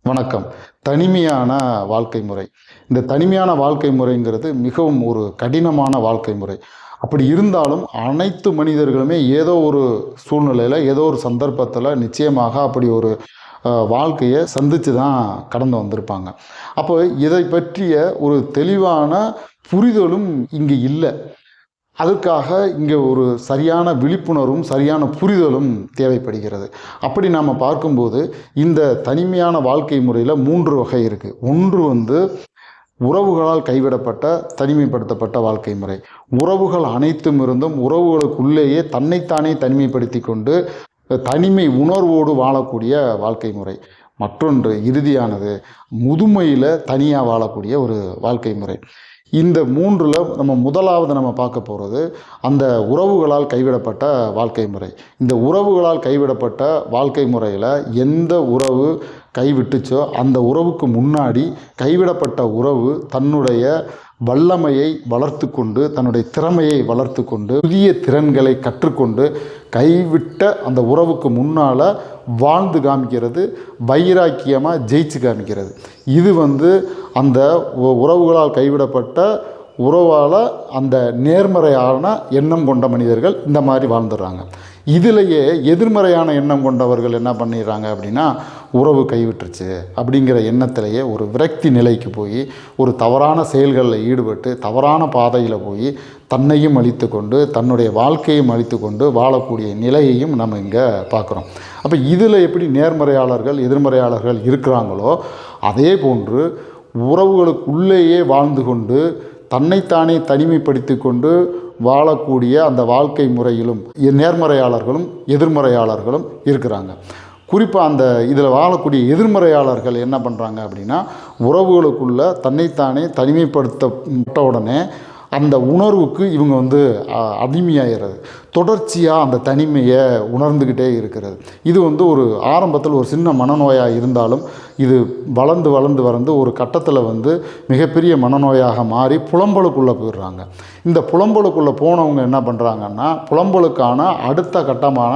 வணக்கம். தனிமையான வாழ்க்கை முறை. இந்த தனிமையான வாழ்க்கை முறைங்கிறது மிகவும் ஒரு கடினமான வாழ்க்கை முறை. அப்படி இருந்தாலும் அனைத்து மனிதர்களுமே ஏதோ ஒரு சூழ்நிலையில, ஏதோ ஒரு சந்தர்ப்பத்தில நிச்சயமாக அப்படி ஒரு வாழ்க்கைய சந்திச்சு தான் கடந்து வந்திருப்பாங்க. அப்போ இதை பற்றிய ஒரு தெளிவான புரிதலும் இங்கு இல்ல. அதுக்காக இங்கே ஒரு சரியான விழிப்புணர்வும் சரியான புரிதலும் தேவைப்படுகிறது. அப்படி நாம் பார்க்கும்போது இந்த தனிமையான வாழ்க்கை முறையில் 3 வகை இருக்குது. ஒன்று உறவுகளால் கைவிடப்பட்ட தனிமைப்படுத்தப்பட்ட வாழ்க்கை முறை. உறவுகள் அனைத்தும் இருந்தும் உறவுகளுக்குள்ளேயே தன்னைத்தானே தனிமைப்படுத்தி கொண்டு தனிமை உணர்வோடு வாழக்கூடிய வாழ்க்கை முறை. மற்றொன்று இறுதியானது முதுமையில் தனியாக வாழக்கூடிய ஒரு வாழ்க்கை முறை. இந்த 3ல் நம்ம முதலாவது நம்ம பார்க்க போகிறது அந்த உறவுகளால் கைவிடப்பட்ட வாழ்க்கை முறை. இந்த உறவுகளால் கைவிடப்பட்ட வாழ்க்கை முறையில் எந்த உறவு கைவிட்டுச்சோ அந்த உறவுக்கு முன்னாடி கைவிடப்பட்ட உறவு தன்னுடைய வல்லமையை வளர்த்து கொண்டு, தன்னுடைய திறமையை வளர்த்து கொண்டு, புதிய திறன்களை கற்றுக்கொண்டு கைவிட்ட அந்த உறவுக்கு முன்னால் வாழ்ந்து காமிக்கிறது, வைராக்கியமாக ஜெயிச்சு காமிக்கிறது. இது அந்த உறவுகளால் கைவிடப்பட்ட உறவால் அந்த நேர்மறையான எண்ணம் கொண்ட மனிதர்கள் இந்த மாதிரி வாழ்ந்துடுறாங்க. இதிலேயே எதிர்மறையான எண்ணம் கொண்டவர்கள் என்ன பண்ணிடுறாங்க அப்படின்னா, உறவு கைவிட்டுருச்சு அப்படிங்கிற எண்ணத்திலேயே ஒரு விரக்தி நிலைக்கு போய் ஒரு தவறான செயல்களில் ஈடுபட்டு தவறான பாதையில் போய் தன்னையும் அழித்து கொண்டு தன்னுடைய வாழ்க்கையும் அழித்து கொண்டு வாழக்கூடிய நிலையையும் நம்ம இங்கே பார்க்குறோம். அப்போ இதில் எப்படி நேர்மறையாளர்கள் எதிர்மறையாளர்கள் இருக்கிறாங்களோ அதே போன்று உறவுகளுக்குள்ளேயே வாழ்ந்து கொண்டு தன்னைத்தானே தனிமைப்படுத்தி கொண்டு வாழக்கூடிய அந்த வாழ்க்கை முறையிலும் நேர்மறையாளர்களும் எதிர்மறையாளர்களும் இருக்கிறாங்க. குறிப்பாக அந்த இதில் வாழக்கூடிய எதிர்மறையாளர்கள் என்ன பண்ணுறாங்க அப்படின்னா, உறவுகளுக்குள்ள தன்னைத்தானே தனிமைப்படுத்தப்பட்ட உடனே அந்த உணர்வுக்கு இவங்க அடிமையாகிறது. தொடர்ச்சியாக அந்த தனிமையை உணர்ந்துக்கிட்டே இருக்கிறது. இது ஒரு ஆரம்பத்தில் ஒரு சின்ன மனநோயாக இருந்தாலும் இது வளர்ந்து ஒரு கட்டத்தில் மிகப்பெரிய மனநோயாக மாறி புலம்பலுக்குள்ளே போயிடுறாங்க. இந்த புலம்பலுக்குள்ளே போனவங்க என்ன பண்ணுறாங்கன்னா, புலம்பலுக்கான அடுத்த கட்டமான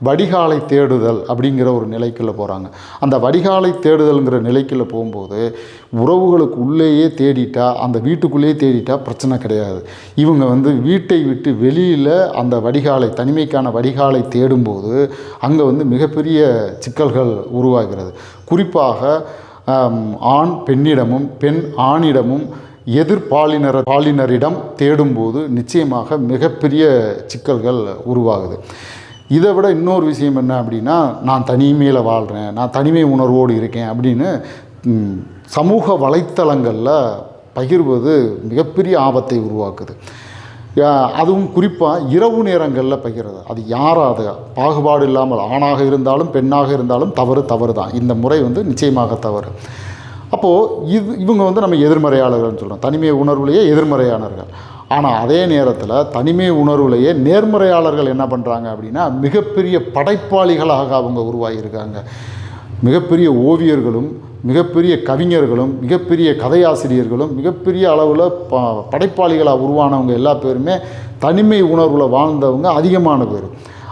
வடிகாலை தேடுதல் அப்படிங்கிற ஒரு நிலைக்குள்ளே போகிறாங்க. அந்த வடிகாலை தேடுதல்ங்கிற நிலைக்குள்ளே போகும்போது உறவுகளுக்கு உள்ளேயே தேடிட்டா, அந்த வீட்டுக்குள்ளேயே தேடிட்டா பிரச்சனை கிடையாது. இவங்க வீட்டை விட்டு வெளியில் அந்த வடிகாலை தனிமைக்கான வடிகாலை தேடும்போது அங்கே மிகப்பெரிய சிக்கல்கள் உருவாகிறது. குறிப்பாக ஆண் பெண்ணிடமும் பெண் ஆணிடமும் பாலினரிடம் தேடும்போது நிச்சயமாக மிகப்பெரிய சிக்கல்கள் உருவாகுது. இதை விட இன்னொரு விஷயம் என்ன அப்படின்னா, நான் தனிமையில் வாழ்கிறேன், நான் தனிமை உணர்வோடு இருக்கேன் அப்படின்னு சமூக வலைத்தளங்களில் பகிர்வது மிகப்பெரிய ஆபத்தை உருவாக்குது. அதுவும் குறிப்பாக இரவு நேரங்களில் பகிர்றது. அது யாராவது பாகுபாடு இல்லாமல் ஆணாக இருந்தாலும் பெண்ணாக இருந்தாலும் தவறு தான். இந்த முறை நிச்சயமாக தவறு. அப்போது இவங்க நம்ம எதிர்மறையாளர்கள்னு சொல்கிறோம். தனிமை உணர்வுலேயே எதிர்மறையாளர்கள். ஆனால் அதே நேரத்தில் தனிமை உணர்வுலேயே நேர்மறையாளர்கள் என்ன பண்ணுறாங்க அப்படின்னா, மிகப்பெரிய படைப்பாளிகளாக அவங்க உருவாகியிருக்காங்க. மிகப்பெரிய ஓவியர்களும் மிகப்பெரிய கவிஞர்களும் மிகப்பெரிய கதையாசிரியர்களும் மிகப்பெரிய அளவில் படைப்பாளிகளாக உருவானவங்க எல்லா பேருமே தனிமை உணர்வில் வாழ்ந்தவங்க அதிகமான பேர்.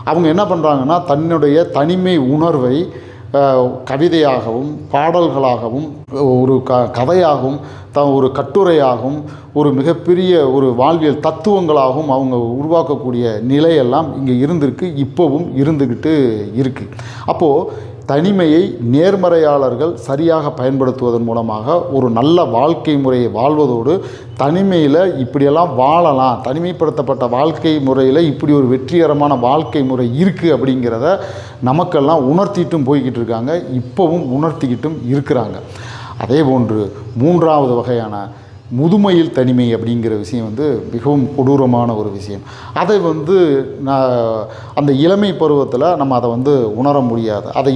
அவங்க என்ன பண்ணுறாங்கன்னா, தன்னுடைய தனிமை உணர்வை கவிதையாகவும் பாடல்களாகவும் ஒரு கதையாகவும் ஒரு கட்டுரையாகவும் ஒரு மிகப்பெரிய ஒரு வாழ்வியல் தத்துவங்களாகவும் அவங்க உருவாக்கக்கூடிய நிலையெல்லாம் இங்கே இருந்திருக்கு, இப்போவும் இருந்துக்கிட்டு இருக்குது. அப்போது தனிமையை நேர்மறையாளர்கள் சரியாக பயன்படுத்துவதன் மூலமாக ஒரு நல்ல வாழ்க்கை முறையை வாழ்வதோடு தனிமையில் இப்படியெல்லாம் வாழலாம், தனிமைப்படுத்தப்பட்ட வாழ்க்கை முறையில் இப்படி ஒரு வெற்றிகரமான வாழ்க்கை முறை இருக்குது அப்படிங்கிறத நமக்கெல்லாம் உணர்த்திட்டும் போய்கிட்டு இருக்காங்க, இப்போவும் உணர்த்திக்கிட்டும் இருக்கிறாங்க. அதே போன்று 3வது வகையான முதுமையில் தனிமை அப்படிங்கிற விஷயம் மிகவும் கொடூரமான ஒரு விஷயம். அதை அந்த இளமை பருவத்தில் நம்ம அதை உணர முடியாது. அதை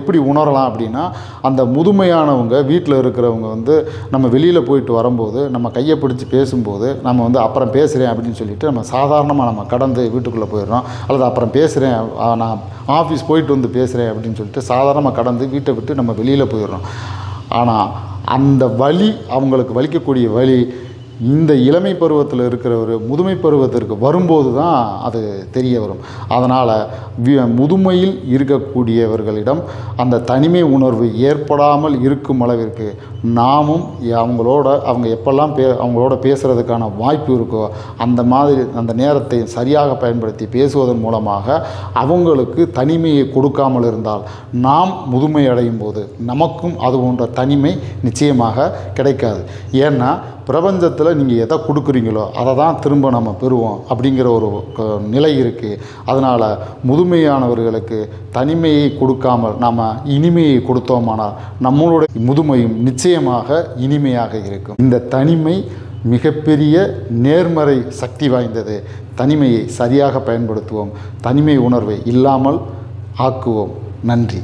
எப்படி உணரலாம் அப்படின்னா, அந்த முதுமையானவங்க வீட்டில் இருக்கிறவங்க நம்ம வெளியில் போயிட்டு வரும்போது நம்ம கையை பிடிச்சி பேசும்போது நம்ம அப்புறம் பேசுகிறேன் அப்படின்னு சொல்லிட்டு நம்ம சாதாரணமாக நம்ம கடந்து வீட்டுக்குள்ளே போயிடுறோம். அல்லது அப்புறம் பேசுகிறேன், நான் ஆஃபீஸ் போயிட்டு பேசுகிறேன் அப்படின்னு சொல்லிட்டு சாதாரணமாக கடந்து வீட்டை விட்டு நம்ம வெளியில் போயிடுறோம். ஆனால் அந்த வலி, அவங்களுக்கு வலிக்கக்கூடிய வலி இந்த இளமை பருவத்தில் இருக்கிறவர் முதுமை பருவத்திற்கு வரும்போது தான் அது தெரிய வரும். அதனால் முதுமையில் இருக்கக்கூடியவர்களிடம் அந்த தனிமை உணர்வு ஏற்படாமல் இருக்கும் அளவிற்கு நாமும் அவங்க எப்பெல்லாம் அவங்களோட பேசுகிறதுக்கான வாய்ப்பு இருக்கோ அந்த மாதிரி அந்த நேரத்தை சரியாக பயன்படுத்தி பேசுவதன் மூலமாக அவங்களுக்கு தனிமையை கொடுக்காமல் இருந்தால் நாம் முதுமை அடையும் போது நமக்கும் அது போன்ற தனிமை நிச்சயமாக கிடைக்காது. ஏன்னா பிரபஞ்சத்தில் நீங்கள் எதை கொடுக்குறீங்களோ அதை தான் திரும்ப நம்ம பெறுவோம் அப்படிங்கிற ஒரு நிலை இருக்குது. அதனால் முதுமையானவர்களுக்கு தனிமையை கொடுக்காமல் நாம் இனிமையை கொடுத்தோமானால் நம்மளுடைய முதுமையும் நிச்சயமாக இனிமையாக இருக்கும். இந்த தனிமை மிகப்பெரிய நேர்மறை சக்தி வாய்ந்தது. தனிமையை சரியாக பயன்படுத்துவோம். தனிமை உணர்வை இல்லாமல் ஆக்குவோம். நன்றி.